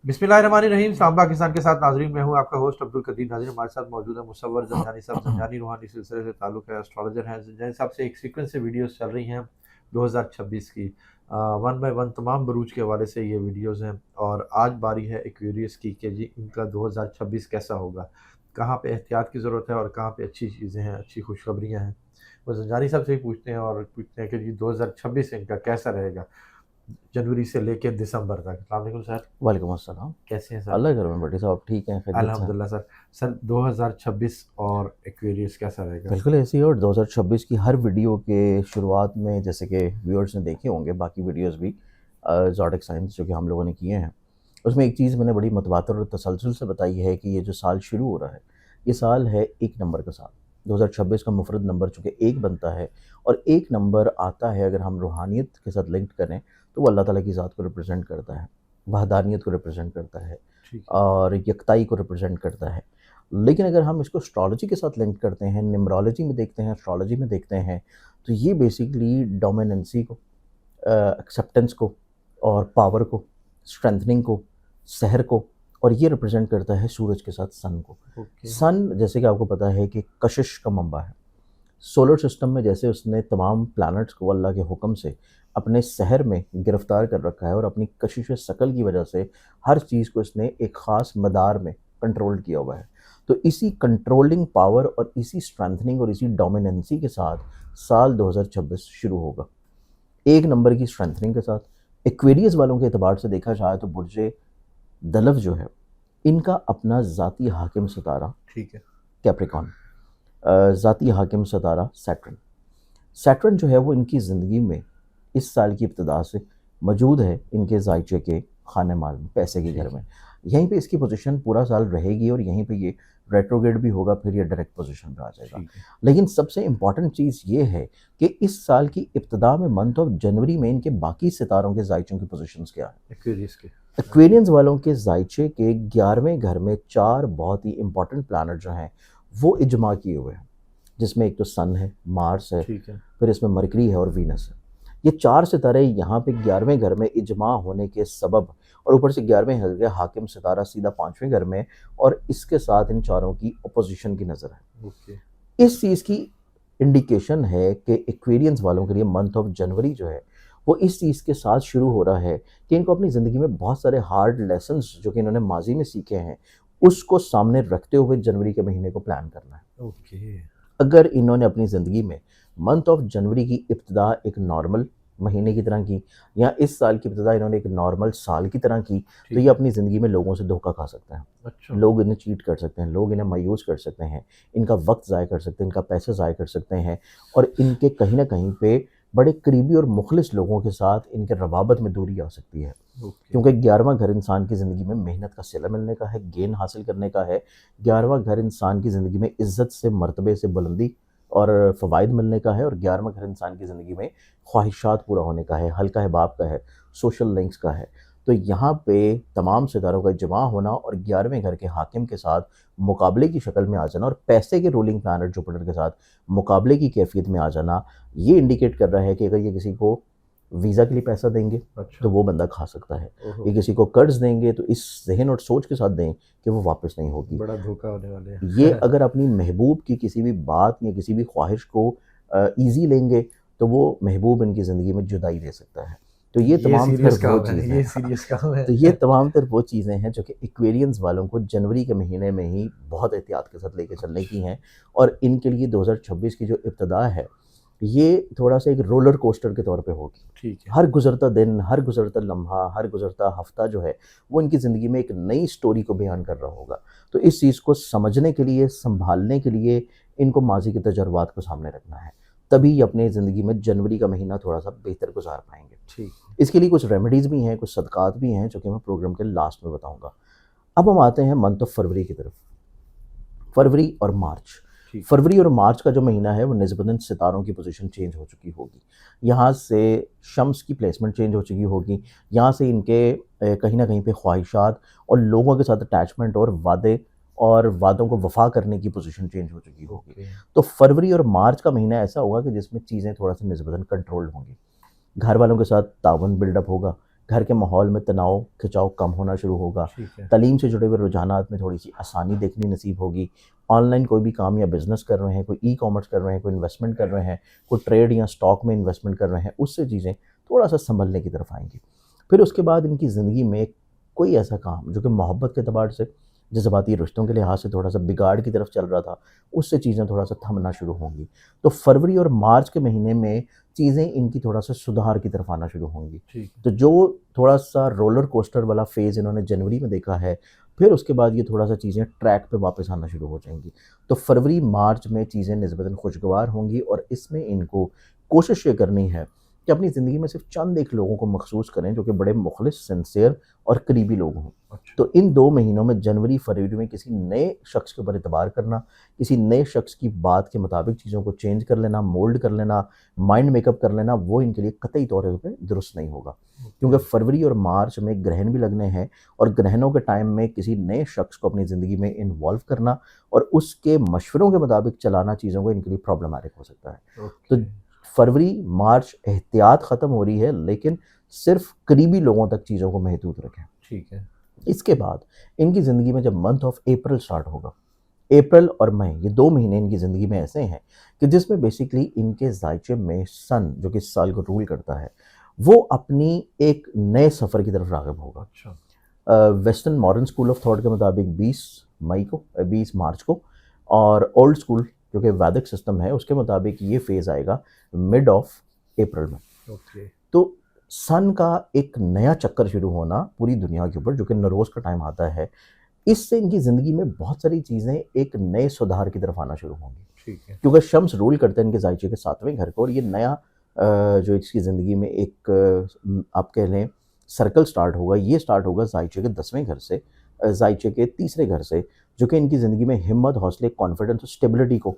बिस्मिल्लाहिर्रहमानिर्रहीम। सलाम पाकिस्तान के साथ नाजरीन, मैं हूं आपका होस्ट अब्दुल कदीर। नाजरीन, हमारे साथ मौजूद है मुसव्वर ज़ंजानी साहब। ज़ंजानी रूहानी सिलसिले से ताल्लुक़ है, एस्ट्रोलॉजर हैं। ज़ंजानी साहब से एक सीक्वेंस से वीडियोस चल रही हैं 2026 की, वन बाय वन तमाम बरूज के हवाले से ये वीडियोस हैं। और आज बारी है एक्वेरियस की कि जी इनका 2026 कैसा होगा, कहाँ पे एहतियात की ज़रूरत है और कहाँ पे अच्छी चीज़ें हैं, अच्छी खुशखबरियाँ हैं। वो ज़ंजानी साहब से ही पूछते हैं और पूछते हैं कि जी 2026 इनका कैसा रहेगा, जनवरी से लेकर दिसंबर तक। अस्सलाम वालेकुम सर, वालेकुम अस्सलाम। कैसे हैं सर? अल्लाह के घर में बड़ी साहब ठीक हैं, खैरियत से हैं। अल्हम्दुलिल्लाह सर। सर 2026 और एक्वेरियस कैसा रहेगा? बिल्कुल ऐसे ही। और 2026 की हर वीडियो के शुरुआत में जैसे कि व्यूअर्स ने देखे होंगे बाकी वीडियोस भी ज़ोडिक साइंस जो कि हम लोगों ने किए हैं, उसमें एक चीज़ मैंने बड़ी मतवातर और तसलसल से बताई है कि ये जो साल शुरू हो रहा है, ये साल है एक नंबर का साल। 2026 का मुफरद नंबर चूँकि एक बनता है और एक नंबर आता है अगर हम रूहानियत के साथ लिंक करें तो वो अल्लाह ताला की ज़ात को रिप्रेज़ेंट करता है, वहदानियत को रिप्रेज़ेंट करता है ठीक है। और यकताई को रिप्रेज़ेंट करता है। लेकिन अगर हम इसको एस्ट्रोलॉजी के साथ लिंक करते हैं, न्यूमरोलॉजी में देखते हैं, एस्ट्रोलॉजी में देखते हैं, तो ये बेसिकली डोमिनेंसी को, एक्सेप्टेंस को और पावर को, स्ट्रेंथनिंग को, सहर को, और ये रिप्रेजेंट करता है सूरज के साथ सन को। ओके। सन जैसे कि आपको पता है कि कशिश का मंबा है। सोलर सिस्टम में जैसे उसने तमाम प्लैनेट्स को अल्लाह के हुक्म से अपने सहर में गिरफ्तार कर रखा है और अपनी कशिश शकल की वजह से हर चीज़ को इसने एक ख़ास मदार में कंट्रोल किया हुआ है। तो इसी कंट्रोलिंग पावर और इसी स्ट्रेंथनिंग और इसी डोमिनेंसी के साथ साल 2026 शुरू होगा, एक नंबर की स्ट्रेंथनिंग के साथ। एक्वेरियस वालों के एतबार से देखा जाए तो बुर्जे दलव जो है, इनका अपना ज़ाती हाकिम सितारा ठीक है। कैप्रिकॉन, ज़ाती हाकिम सितारा सैटर्न। सैटर्न जो है वो इनकी ज़िंदगी में इस साल की इब्तिदा से मौजूद है इनके जायचे के खाने माल में, पैसे के घर ठीक में। है। यहीं पे इसकी पोजीशन पूरा साल रहेगी और यहीं पे ये रेट्रोग्रेड भी होगा, फिर ये डायरेक्ट पोजीशन पे आ जाएगा। ठीक है। लेकिन सबसे इम्पॉर्टेंट चीज़ ये है कि इस साल की इब्तिदा में मंथ ऑफ जनवरी में इनके बाकी सितारों के जायचों की पोजीशंस क्या है। एक्वेरियस के। अच्छा। एक्वेरियंस वालों के जायचे के 11वें घर में 4 बहुत ही इंपॉर्टेंट प्लैनेट जो हैं वो इजमा किए हुए हैं, जिसमें एक तो सन है, मार्स है, ठीक है। फिर इसमें मरकरी है और वीनस है। ये 4 सितारे यहाँ पे 11वें घर में इजमा होने के सबब, और ऊपर से 11वें घर के हाकिम सितारा सीधा 5वें घर में, और इसके साथ इन चारों की अपोजिशन की नज़र है। ओके। इस चीज़ की इंडिकेशन है कि एक्वेरियंस वालों के लिए मंथ ऑफ जनवरी जो है वो इस चीज़ के साथ शुरू हो रहा है कि इनको अपनी ज़िंदगी में बहुत सारे हार्ड लेसन्स जो कि इन्होंने माजी में सीखे हैं उसको सामने रखते हुए जनवरी के महीने को प्लान करना है। ओके। अगर इन्होंने अपनी ज़िंदगी में मंथ ऑफ जनवरी की इब्तिदा एक नॉर्मल महीने की तरह की, या इस साल की इब्तिदा इन्होंने एक नॉर्मल साल की तरह की, तो ठीक ये है। अपनी ज़िंदगी में लोगों से धोखा खा सकते हैं। अच्छा। लोग इन्हें चीट कर सकते हैं, लोग इन्हें मायूस कर सकते हैं, इनका वक्त ज़ाय कर सकते हैं, इनका पैसा ज़ाय कर सकते हैं, और इनके कहीं ना कहीं पे बड़े करीबी और मुखलिस लोगों के साथ इनके रवाबत में दूरी आ सकती है। ओके। क्योंकि 11वां घर इंसान की ज़िंदगी में मेहनत का सिला मिलने का है, गेन हासिल करने का है। 11वां घर इंसान की ज़िंदगी में इज़्ज़त से, मर्तबे से बुलंदी और फ़वाइद मिलने का है, और 11वां घर इंसान की ज़िंदगी में ख्वाहिशात पूरा होने का है, हल्का हिबाब का है, सोशल लिंक्स का है। तो यहाँ पे तमाम सितारों का जमा होना और 11वें घर के हाकिम के साथ मुकाबले की शक्ल में आ जाना और पैसे के रूलिंग प्लैनेट जुपिटर के साथ मुकाबले की कैफियत में आ जाना, ये इंडिकेट कर रहा है कि अगर ये किसी को वीज़ा के लिए पैसा देंगे तो अच्छा। वो बंदा खा सकता है। ओहो। ये किसी को कर्ज देंगे तो इस ज़हन और सोच के साथ दें कि वो वापस नहीं होगी। बड़ा धोखा होने वाले ये हैं। अगर अपनी महबूब की किसी भी बात या किसी भी ख्वाहिश को ईज़ी लेंगे तो वो महबूब इनकी ज़िंदगी में जुदाई दे सकता है। तो ये ये तमाम तर सीरियस वो काम है, चीज़ें ये हैं। सीरियस काम है। तो ये तमाम तर वो चीज़ें हैं जो कि एक्वेरियंस वालों को जनवरी के महीने में ही बहुत एहतियात के साथ लेके चलने की अच्छा। हैं। और इनके लिए 2026 की जो इब्तिदा है, ये थोड़ा-सा एक रोलर कोस्टर के तौर पे होगी। ठीक है। हर गुज़रता दिन, हर गुज़रता लम्हा, हर गुज़रता हफ़्ता जो है, वो इनकी ज़िंदगी में एक नई स्टोरी को बयान कर रहा होगा। तो इस चीज़ को समझने के लिए, सँभालने के लिए इनको माज़ी के तजुर्बात को सामने रखना है। तभी ये अपनी ज़िंदगी में जनवरी का महीना थोड़ा-सा बेहतर गुज़ार पाएँगे। ठीक। इसके लिए कुछ रेमेडीज़ भी हैं, कुछ सदक़ात भी हैं, जो कि मैं प्रोग्राम के लास्ट में बताऊँगा। अब हम आते हैं मंथ ऑफ फरवरी की तरफ। फरवरी और मार्च। ठीक। फरवरी और मार्च का जो महीना है वो निस्बतन सितारों की पोजीशन चेंज हो चुकी होगी। यहाँ से शम्स की प्लेसमेंट चेंज हो चुकी होगी। यहाँ से इनके कहीं न कहीं पे ख्वाहिशात और लोगों के साथ अटैचमेंट और वादे और वादों को वफ़ा करने की पोजीशन चेंज हो चुकी होगी। ओके। तो फरवरी और मार्च का महीना ऐसा होगा कि जिसमें चीज़ें थोड़ा-सा निस्बतन कंट्रोल्ड होंगी। घर वालों के साथ ताउन बिल्डअप होगा, घर के माहौल में तनाव खिंचाव कम होना शुरू होगा, ठीक है। तालीम से जुड़े हुए रुझानात में थोड़ी सी आसानी देखनी नसीब होगी, ऑनलाइन कोई भी काम या बिजनेस कर रहे हैं, कोई ई कॉमर्स कर रहे हैं, कोई इन्वेस्टमेंट कर रहे हैं, कोई ट्रेड या स्टॉक में इन्वेस्टमेंट कर रहे हैं, उससे चीज़ें थोड़ा सा संभलने की तरफ आएंगी। फिर उसके बाद इनकी ज़िंदगी में कोई ऐसा काम जो कि मोहब्बत के अतबार से, जज्बाती रिश्तों के लिहाज से थोड़ा सा बिगाड़ की तरफ चल रहा था, उससे चीज़ें थोड़ा सा थमना शुरू होंगी। तो फरवरी और मार्च के महीने में चीज़ें इनकी थोड़ा सा सुधार की तरफ आना शुरू होंगी। ठीक। तो जो थोड़ा सा रोलर कोस्टर वाला फेज़ इन्होंने जनवरी में देखा है, फिर उसके बाद ये थोड़ा सा चीज़ें ट्रैक पे वापस आना शुरू हो जाएंगी। तो फरवरी मार्च में चीज़ें निस्बतन खुशगवार होंगी और इसमें इनको कोशिश ये करनी है कि अपनी ज़िंदगी में सिर्फ चंद एक लोगों को मखसूस करें जो कि बड़े मुखलिस, सिंसियर और करीबी लोग हों। अच्छा। तो इन 2 महीनों में जनवरी, फरवरी में किसी नए शख्स के ऊपर एतबार करना, किसी नए शख्स की बात के मुताबिक चीज़ों को चेंज कर लेना, मोल्ड कर लेना, माइंड मेकअप कर लेना, वो इनके लिए कतई तौर पे दुरुस्त नहीं होगा। क्योंकि फरवरी और मार्च में ग्रहण भी लगने हैं और ग्रहणों के टाइम में किसी नए शख्स को अपनी ज़िंदगी में इन्वॉल्व करना और उसके मशवरों के मुताबिक चलाना चीज़ों को इनके लिए प्रॉब्लमैटिक हो सकता है। तो ओके। फरवरी, मार्च एहतियात ख़त्म हो रही है, लेकिन सिर्फ करीबी लोगों तक चीज़ों को महदूद रखें। ठीक है। इसके बाद इनकी ज़िंदगी में जब मंथ ऑफ अप्रैल स्टार्ट होगा, अप्रैल और मई ये 2 महीने इनकी ज़िंदगी में ऐसे हैं कि जिसमें बेसिकली इनके ज़ायचे में सन जो कि इस साल को रूल करता है, वो अपनी एक नए सफ़र की तरफ राग़िब होगा। अच्छा। Western modern school of thought के मुताबिक 20 मार्च को, और ओल्ड स्कूल जो कि वैदिक सिस्टम है उसके मुताबिक ये फेज़ आएगा मिड ऑफ अप्रैल में। ओके। तो सन का एक नया चक्कर शुरू होना पूरी दुनिया के ऊपर जो कि नरोज़ का टाइम आता है, इससे इनकी ज़िंदगी में बहुत सारी चीज़ें एक नए सुधार की तरफ आना शुरू होंगी। ठीक है। क्योंकि शम्स रूल करते हैं इनके ज़ायचे के 7वें घर को, और ये नया जो इसकी ज़िंदगी में एक आप कह लें सर्कल स्टार्ट होगा, ये स्टार्ट होगा ज़ायचे के 10वें घर से, ज़ायचे के तीसरे घर से, जो कि इनकी ज़िंदगी में हिम्मत, हौसले, कॉन्फिडेंस और स्टेबिलिटी को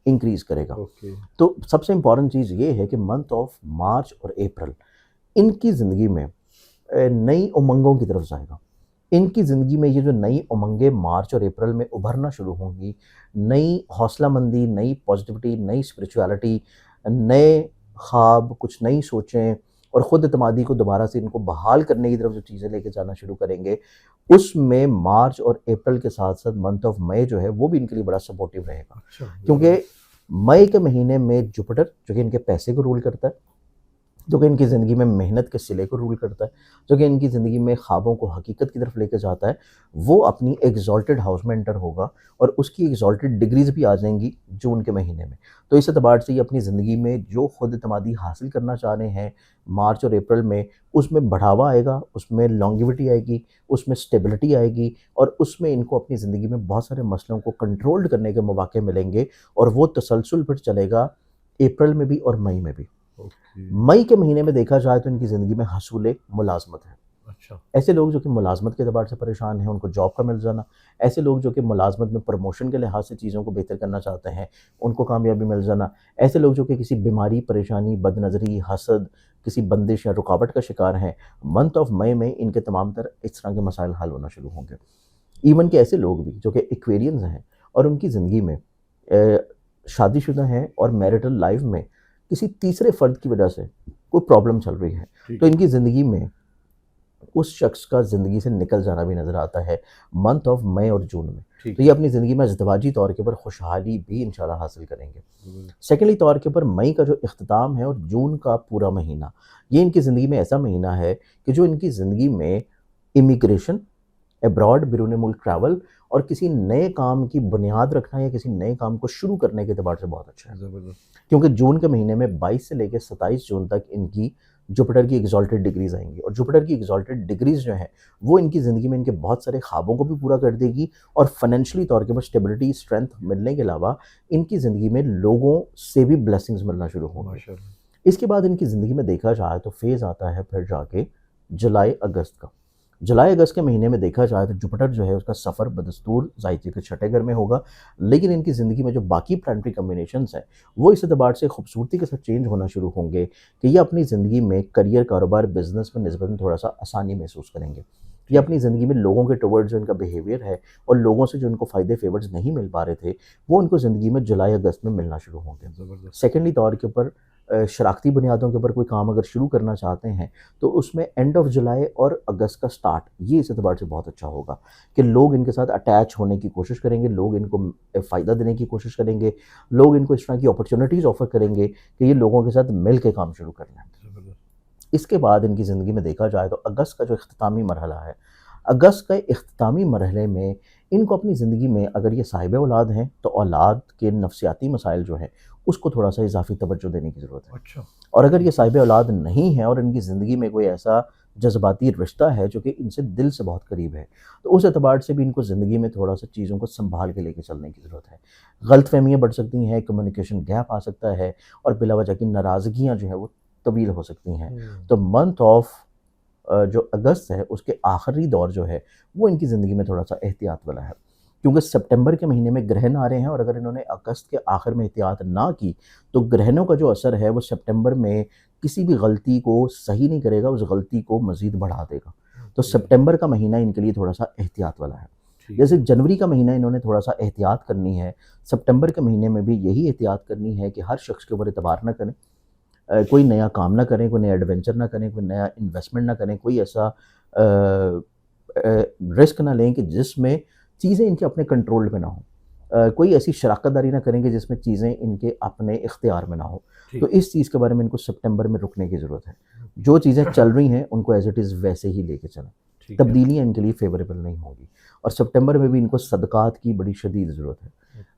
इंक्रीज़ करेगा। ओके। तो सबसे इम्पॉर्टेंट चीज़ ये है कि मंथ ऑफ मार्च और अप्रैल इनकी ज़िंदगी में नई उमंगों की तरफ जाएगा। इनकी ज़िंदगी में ये जो नई उमंगें मार्च और अप्रैल में उभरना शुरू होंगी, नई हौसलामंदी, नई पॉजिटिविटी, नई स्पिरिचुअलिटी, नए ख्वाब, कुछ नई सोचें और ख़ुद एतमादी को दोबारा से इनको बहाल करने की तरफ जो चीज़ें लेके जाना शुरू करेंगे, उसमें मार्च और अप्रैल के साथ-साथ मंथ ऑफ मई जो है वो भी इनके लिए बड़ा सपोर्टिव रहेगा। अच्छा। क्योंकि मई के महीने में जुपिटर जो कि इनके पैसे को रूल करता है, जो कि इनकी ज़िंदगी में मेहनत के सिले को रूल करता है, जो कि इनकी ज़िंदगी में ख्वाबों को हकीकत की तरफ लेके जाता है, वो अपनी एग्ज़ॉल्टेड हाउस में एंटर होगा और उसकी एग्ज़ॉल्टेड डिग्रीज़ भी आ जाएंगी जून के महीने में। तो इस एतबार से ये अपनी ज़िंदगी में जो खुद एतमादी हासिल करना चाह रहे हैं मार्च और अप्रैल में, उसमें बढ़ावा आएगा, उसमें लॉन्गेविटी आएगी, उसमें स्टेबिलिटी आएगी और उसमें इनको अपनी ज़िंदगी में बहुत सारे मसलों को कंट्रोल्ड करने के मौके मिलेंगे और वो तसलसल फिर चलेगा अप्रैल में भी और मई में भी। ओके। मई के महीने में देखा जाए तो इनकी ज़िंदगी में हसूल मुलाजमत है। अच्छा। ऐसे लोग जो कि मुलाजमत के अतबार से परेशान हैं, उनको जॉब का मिल जाना, ऐसे लोग जो कि मुलाजमत में प्रमोशन के लिहाज से चीज़ों को बेहतर करना चाहते हैं, उनको कामयाबी मिल जाना, ऐसे लोग जो कि किसी बीमारी, परेशानी, बदनज़री, हसद, किसी बंदिश या रुकावट का शिकार हैं, मंथ ऑफ मई में इनके तमाम तर इस तरह के मसाइल हल होना शुरू होंगे। इवन कि ऐसे लोग भी जो कि एक्वेरियंस हैं और उनकी ज़िंदगी में शादीशुदा हैं और मैरिटल लाइफ में किसी तीसरे फ़र्द की वजह से कोई प्रॉब्लम चल रही है, तो इनकी ज़िंदगी में उस शख्स का ज़िंदगी से निकल जाना भी नज़र आता है मंथ ऑफ मई और जून में। तो ये अपनी ज़िंदगी में इज़्दिवाजी तौर के ऊपर खुशहाली भी इंशाल्लाह हासिल करेंगे। सेकेंडली तौर के ऊपर मई का जो इख्तिताम है और जून का पूरा महीना, ये इनकी ज़िंदगी में ऐसा महीना है कि जो इनकी ज़िंदगी में इमिग्रेशन, अब्रॉड, बिरून मुल्क ट्रैवल और किसी नए काम की बुनियाद रखना या किसी नए काम को शुरू करने के एतबार से बहुत अच्छा है। ज़बरदस्त। क्योंकि जून के महीने में 22 से लेकर 27 जून तक इनकी जुपिटर की एग्ज़ॉल्टेड डिग्रीज़ आएंगी और जुपिटर की एग्ज़ॉल्टेड डिग्रीज़ जो हैं वो इनकी ज़िंदगी में इनके बहुत सारे ख्वाबों को भी पूरा कर देगी और फाइनेंशियली तौर के ऊपर स्टेबिलिटी, स्ट्रेंथ मिलने के अलावा इनकी ज़िंदगी में लोगों से भी ब्लेसिंग्स मिलना शुरू होंगे। माशाल्लाह। इसके बाद इनकी ज़िंदगी में देखा जाए तो फेज़ आता है फिर जाके जुलाई अगस्त का। जुलाई अगस्त के महीने में देखा जाए तो जुपिटर जो है उसका सफ़र बदस्तूर ज़ायचे के 6ठे घर में होगा, लेकिन इनकी ज़िंदगी में जो बाकी प्लानेटरी कॉम्बिनेशंस हैं वो इस एतबार से खूबसूरती के साथ चेंज होना शुरू होंगे कि ये अपनी ज़िंदगी में करियर, कारोबार, बिजनेस में निस्बतन थोड़ा सा आसानी महसूस करेंगे। ये अपनी ज़िंदगी में लोगों के टुवर्ड्स जो इनका बिहेवियर है और लोगों से जो इनको फ़ायदे फेवर्स नहीं मिल पा रहे थे वो उनको ज़िंदगी में जुलाई अगस्त में मिलना शुरू होंगे। ज़बरदस्त। सेकेंडली तौर के ऊपर शराकती बुनियादों के ऊपर कोई काम अगर शुरू करना चाहते हैं तो उसमें एंड ऑफ जुलाई और अगस्त का स्टार्ट ये इस एतबार से बहुत अच्छा होगा कि लोग इनके साथ अटैच होने की कोशिश करेंगे, लोग इनको फ़ायदा देने की कोशिश करेंगे, लोग इनको इस तरह की अपॉर्चुनिटीज़ ऑफ़र करेंगे कि ये लोगों के साथ मिल के काम शुरू कर लें। इसके बाद इनकी ज़िंदगी में देखा जाए तो अगस्त का जो इख्तितामी मरहला है, अगस्त के इख्तितामी मरहले में इनको अपनी ज़िंदगी में अगर ये साहिब औलाद हैं तो औलाद के नफ्सियाती मसाइल जो हैं उसको थोड़ा सा इजाफी तवज्जो देने की ज़रूरत है। अच्छा। और अगर ये साहिब औलाद नहीं है और इनकी ज़िंदगी में कोई ऐसा जज्बाती रिश्ता है जो कि इनसे दिल से बहुत करीब है, तो उस एतबार से भी इनको ज़िंदगी में थोड़ा सा चीज़ों को संभाल के लेके चलने की ज़रूरत है। गलतफ़हमियाँ बढ़ सकती हैं, कम्युनिकेशन गैप आ सकता है और बिला वजह की नाराज़गियाँ जो है वो तब्दील हो सकती हैं। तो मंथ ऑफ जो अगस्त है उसके आखिरी दौर जो है वो इनकी ज़िंदगी में थोड़ा सा एहतियात वाला है, क्योंकि सितंबर के महीने में ग्रहण आ रहे हैं और अगर इन्होंने अगस्त के आखिर में एहतियात ना की तो ग्रहणों का जो असर है वो सितंबर में किसी भी गलती को सही नहीं करेगा, उस गलती को मज़ीद बढ़ा देगा। तो सितंबर का महीना इनके लिए थोड़ा सा एहतियात वाला है। जैसे जनवरी का महीना इन्होंने थोड़ा सा एहतियात करनी है, सितंबर के महीने में भी यही एहतियात करनी है कि हर शख्स के ऊपर एतबार ना करें, कोई नया काम ना करें, कोई नया एडवेंचर ना करें, कोई नया इन्वेस्टमेंट ना करें, कोई ऐसा रिस्क ना लें कि जिसमें चीज़ें इनके अपने कंट्रोल में ना हो, कोई ऐसी शराकतदारी ना करें कि जिसमें चीज़ें इनके अपने इख्तियार में ना हो। तो इस चीज़ के बारे में इनको सितंबर में रुकने की ज़रूरत है। जो चीज़ें चल रही हैं उनको एज़ इट इज़ वैसे ही लेके चलें, तब्दीलियाँ इनके लिए फेवरेबल नहीं होंगी और सितंबर में भी इनको सदक़ात की बड़ी शदीद ज़रूरत है।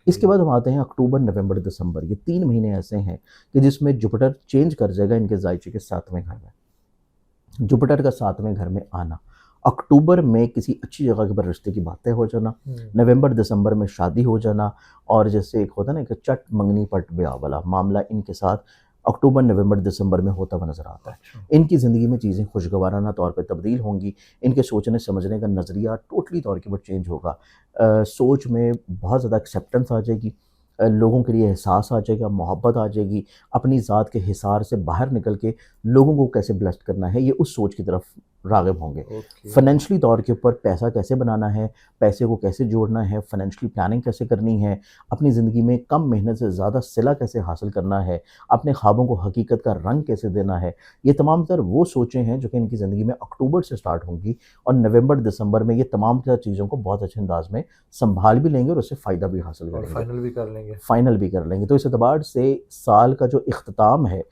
इसके बाद हम आते हैं अक्टूबर, नवंबर, दिसंबर, ये 3 महीने ऐसे हैं कि जिसमें जुपिटर चेंज कर जाएगा इनके ज़ायचे के 7वें घर में। जुपिटर का 7वें घर में आना, अक्टूबर में किसी अच्छी जगह के ऊपर रिश्ते की बातें हो जाना, नवंबर, दिसंबर में शादी हो जाना और जैसे एक होता है ना कि चट मंगनी पट ब्याह वाला मामला इनके साथ अक्टूबर, नवंबर, दिसंबर में होता हुआ नज़र आता है। इनकी ज़िंदगी में चीज़ें खुशगवाराना तौर पे तब्दील होंगी, इनके सोचने समझने का नज़रिया टोटली तौर के ऊपर चेंज होगा। सोच में बहुत ज़्यादा एक्सेप्टेंस आ जाएगी, लोगों के लिए एहसास आ जाएगा, मोहब्बत आ जाएगी, अपनी ज़ात के हिसार से बाहर निकल के लोगों को कैसे ब्लेस्ड करना है, ये उस सोच की तरफ राग़िब होंगे। फाइनेंशियली तौर के ऊपर पैसा कैसे बनाना है, पैसे को कैसे जोड़ना है, फाइनेंशियली प्लानिंग कैसे करनी है, अपनी ज़िंदगी में कम मेहनत से ज़्यादा सिला कैसे हासिल करना है, अपने ख्वाबों को हकीकत का रंग कैसे देना है, ये तमाम तर वो सोचें हैं जो कि इनकी ज़िंदगी में अक्टूबर से स्टार्ट होंगी और नवंबर, दिसंबर में ये तमाम तर चीज़ों को बहुत अच्छे अंदाज में संभाल भी लेंगे और उससे फ़ायदा भी हासिल करेंगे, फाइनल भी कर लेंगे। तो इस एतबार से साल का जो इख्तिताम है,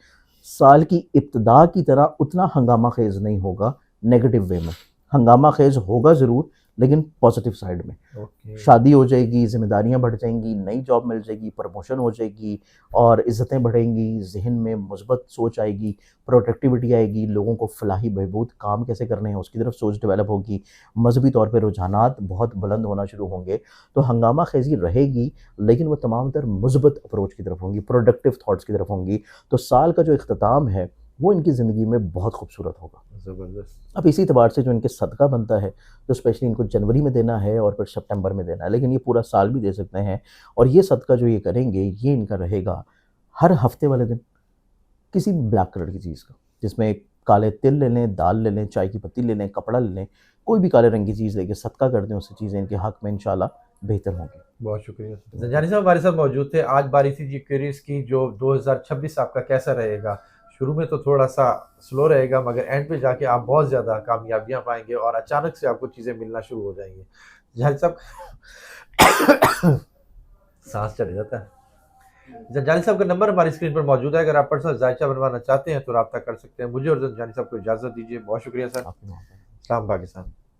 साल की इब्तिदा की तरह उतना हंगामा खेज़ नहीं होगा नेगेटिव वे में, हंगामा खेज़ होगा ज़रूर लेकिन पॉजिटिव साइड में। शादी हो जाएगी, ज़िम्मेदारियाँ बढ़ जाएंगी, नई जॉब मिल जाएगी, प्रमोशन हो जाएगी और इज़्ज़तें बढ़ेंगी, ज़हन में मुस्बत सोच आएगी, प्रोडक्टिविटी आएगी, लोगों को फलाही बहबूद काम कैसे करने हैं उसकी तरफ सोच डेवलप होगी, मजहबी तौर पर रुझानात बहुत बुलंद होना शुरू होंगे। तो हंगामा खेज़ी रहेगी लेकिन वो तमाम तर मुस्बत अप्रोच की तरफ होंगी, प्रोडक्टिव थाट्स की तरफ होंगी। तो साल का जो इख्तिताम है वो इनकी ज़िंदगी में बहुत खूबसूरत होगा। ज़बरदस्त। अब इसी एतबार से जो इनके सदका बनता है तो स्पेशली इनको जनवरी में देना है और फिर सितंबर में देना है, लेकिन ये पूरा साल भी दे सकते हैं। और ये सदका जो ये करेंगे ये इनका रहेगा हर हफ्ते वाले दिन किसी भी ब्लैक कलर की चीज़ का, जिसमें काले तिल ले लें, दाल ले लें, चाय की पत्ती ले लें, कपड़ा ले लें, कोई भी काले रंग की चीज़ लेके सदका कर दें, उससे चीज़ें इनके हक़ में इंशाल्लाह बेहतर होंगी। बहुत शुक्रिया। ज़ंजानी साहब हमारे साथ मौजूद थे। आज बारी थी जी क्यूरीज की, जो 2026 आपका कैसा रहेगा। शुरू में तो थोड़ा सा स्लो रहेगा मगर एंड पे जाके आप बहुत ज़्यादा कामयाबियाँ पाएंगे और अचानक से आपको चीज़ें मिलना शुरू हो जाएंगी। ज़ंजानी साहब सांस चढ़ जाता है। ज़ंजानी साहब का नंबर हमारी स्क्रीन पर मौजूद है, अगर आप पर्सनल जायचा बनवाना चाहते हैं तो रब्ता कर सकते हैं। मुझे और ज़ंजानी साहब को इजाज़त दीजिए। बहुत शुक्रिया सर। सलाम पाकिस्तान।